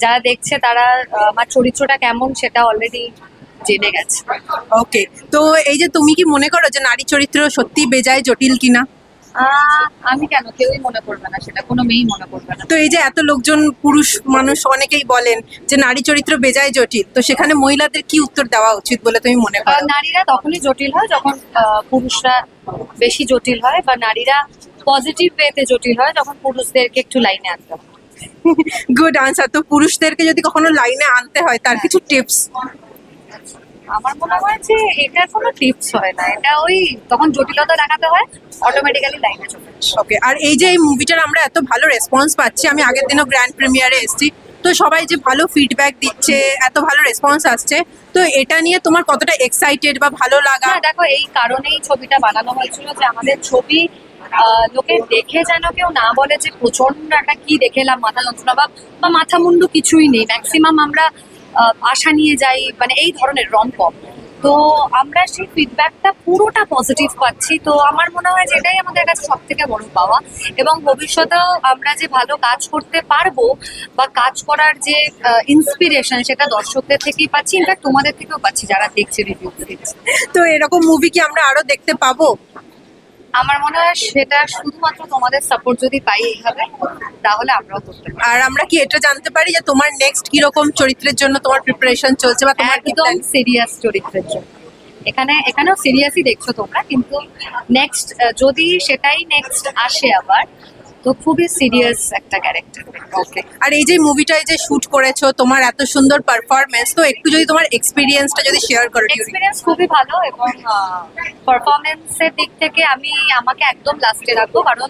যারা দেখছে তারা আমার চরিত্রটা কেমন সেটা অলরেডি জেনে গেছে। ওকে, তো এই যে তুমি কি মনে করো যে নারী চরিত্র সত্যি বেজায় জটিল কিনা? আমি কেন, কেউই মনে করবে না, সেটা কোনো মেয়েই মনে করবে না। তো এই যে এত লোকজন, পুরুষ মানুষ অনেকেই বলেন যে নারী চরিত্র বেজায় জটিল, তো সেখানে মহিলাদের কি উত্তর দেওয়া উচিত বলে তুমি মনে করো? নারীরা তখনই জটিল হয় যখন পুরুষরা বেশি জটিল হয়, বা নারীরা পজিটিভ ওয়েতে জটিল হয় যখন পুরুষদেরকে একটু লাইনে আনতে হয়। Good answer. তো পুরুষদেরকে যদি কখনো লাইনে আনতে হয় তার কিছু টিপস? আমার মনে হয় যে এটা কোনো টিপস হয় না, এটা ওই তখন জটিলতা দেখাতে হয়, অটোমেটিক্যালি লাইনে চলে আসে। ওকে, আর এই যে এই মুভিটার আমরা এত ভালো রেসপন্স পাচ্ছি, আমি আগের দিনও গ্র্যান্ড প্রিমিয়ারে এসেছি, তো সবাই যে ভালো ফিডব্যাক দিচ্ছে, এত ভালো রেসপন্স আসছে, তো এটা নিয়ে তোমার কতটা এক্সাইটেড বা ভালো লাগা? না দেখো, এই কারণেই ছবিটা বানানো হয়েছিল যে আমাদের ছবি লোকে দেখে যেন কেউ না বলে যে প্রচন্ড একটা কি দেখেলাম মাথা যন্ত্রণা, বা মাথা মুন্ডু কিছুই নেই। ম্যাক্সিমাম আমরা আশা নিয়ে যাই, মানে এই ধরনের রমকম। তো আমরা সেই ফিডব্যাকটা পুরোটা পজিটিভ পাচ্ছি, তো আমার মনে হয় যে এটাই আমাদের কাছে সব থেকে বড় পাওয়া। এবং ভবিষ্যতেও আমরা যে ভালো কাজ করতে পারবো বা কাজ করার যে ইন্সপিরেশন, সেটা দর্শকদের থেকেই পাচ্ছি, ইনফ্যাক্ট তোমাদের থেকেও পাচ্ছি যারা দেখছে, রিভিউ দিচ্ছে। তো এরকম মুভি কি আমরা আরো দেখতে পাবো? আমার মনে হয় সেটা শুধুমাত্র তোমাদের সাপোর্ট যদি পাই এইভাবে, তাহলে আমরাও করতে পারি। আর আমরা কি এটা জানতে পারি যে তোমার নেক্সট কিরকম চরিত্রের জন্য তোমার প্রিপারেশন চলছে, বা তোমার কি একদম plan? সিরিয়াস চরিত্রের জন্য। এখানেও সিরিয়াসই দেখছো তোমরা, কিন্তু নেক্সট যদি সেটাই নেক্সট আসে আবার, তো খুবই সিরিয়াস একটা ক্যারেক্টার। ওকে, আর এই যে মুভিটায় যে শুট করেছো, তোমার এত সুন্দর পারফরমেন্স, তো একটু যদি তোমার এক্সপিরিয়েন্সটা যদি শেয়ার করো। এক্সপিরিয়েন্স খুবই ভালো, এবং পারফরমেন্সের দিক থেকে আমাকে একদম লাস্টে রাখবো, কারণ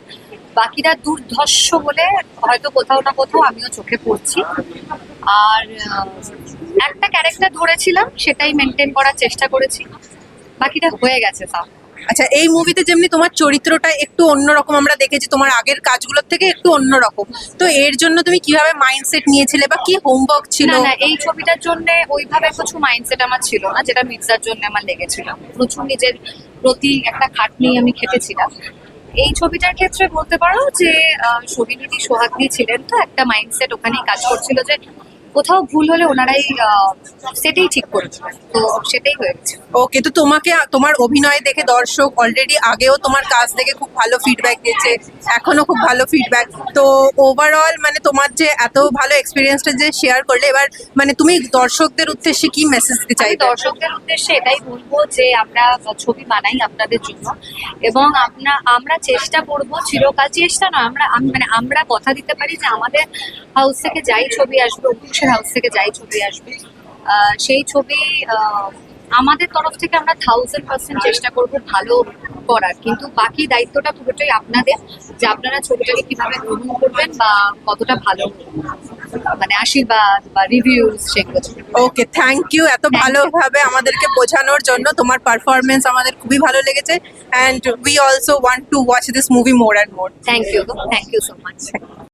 বাকিরা দুর্ধর্ষ বলে হয়তো কোথাও না কোথাও আমিও চোখে পড়ছি। আর একটা ক্যারেক্টার ধরেছিলাম, সেটাই মেনটেন করার চেষ্টা করেছি, বাকিটা হয়ে গেছে সব। আচ্ছা, এই মুভিতে যেমনি তোমার চরিত্রটা একটু অন্যরকম আমরা দেখেছি, তোমার আগের কাজগুলোর থেকে একটু অন্যরকম, তো এর জন্য তুমি কিভাবে মাইন্ডসেট নিয়েছিলে বা কি হোমওয়ার্ক ছিল? না না, এই ছবিটার জন্য ওইভাবে কিছু মাইন্ডসেট আমার ছিল না, যেটা মির্জার জন্য আমার লেগেছিল। প্রচুর নিজের প্রতি একটা খাটনি আমি খেটেছিলাম। এই ছবিটার ক্ষেত্রে বলতে পারো যে সবিনীদি সোহাগদি ছিলেন, তো একটা মাইন্ডসেট ওখানেই কাজ করছিল যে কোথাও ভুল হলে ওনারাই সেটাই ঠিক করেছিলেন, তো সেটাই হয়েছে। ওকে, তো তোমাকে তোমার অভিনয় দেখে দর্শক অলরেডি আগেও তোমার কাজ দেখে খুব ভালো ফিডব্যাক দিয়েছে, এখনো খুব ভালো ফিডব্যাক, তো ওভারঅল মানে তোমার যে এত ভালো এক্সপিরিয়েন্সটা যে শেয়ার করলে, এবার মানে তুমি দর্শকদের উদ্দেশ্যে কি মেসেজ দিতে আমি চাইবে? দর্শকদের উদ্দেশ্যে এটাই বলবো যে আমরা ছবি বানাই আপনাদের জন্য, এবং আমরা চেষ্টা করব চিরকাল, চেষ্টা নয়, মানে আমরা কথা দিতে পারি যে আমাদের হাউস থেকে যাই ছবি আসবে, অঙ্কুশের হাউস থেকে যাই ছবি আসবে, সেই ছবি আমাদের তরফ থেকে আমরা 1000% চেষ্টা করব ভালো করার, কিন্তু বাকি দায়িত্বটা পুরোটাই আপনাদের, যে আপনারা ছবিটাকে কিভাবে গ্রহণ করবেন বা কতটা ভালো মানে আশীর্বাদ বা রিভিউজ সেগুলো। ওকে, থ্যাংক ইউ এত ভালোভাবে আমাদেরকে বোঝানোর জন্য। তোমার পারফরমেন্স আমাদের খুবই ভালো লেগেছে, and we also want to watch this movie more and more. Thank you so much.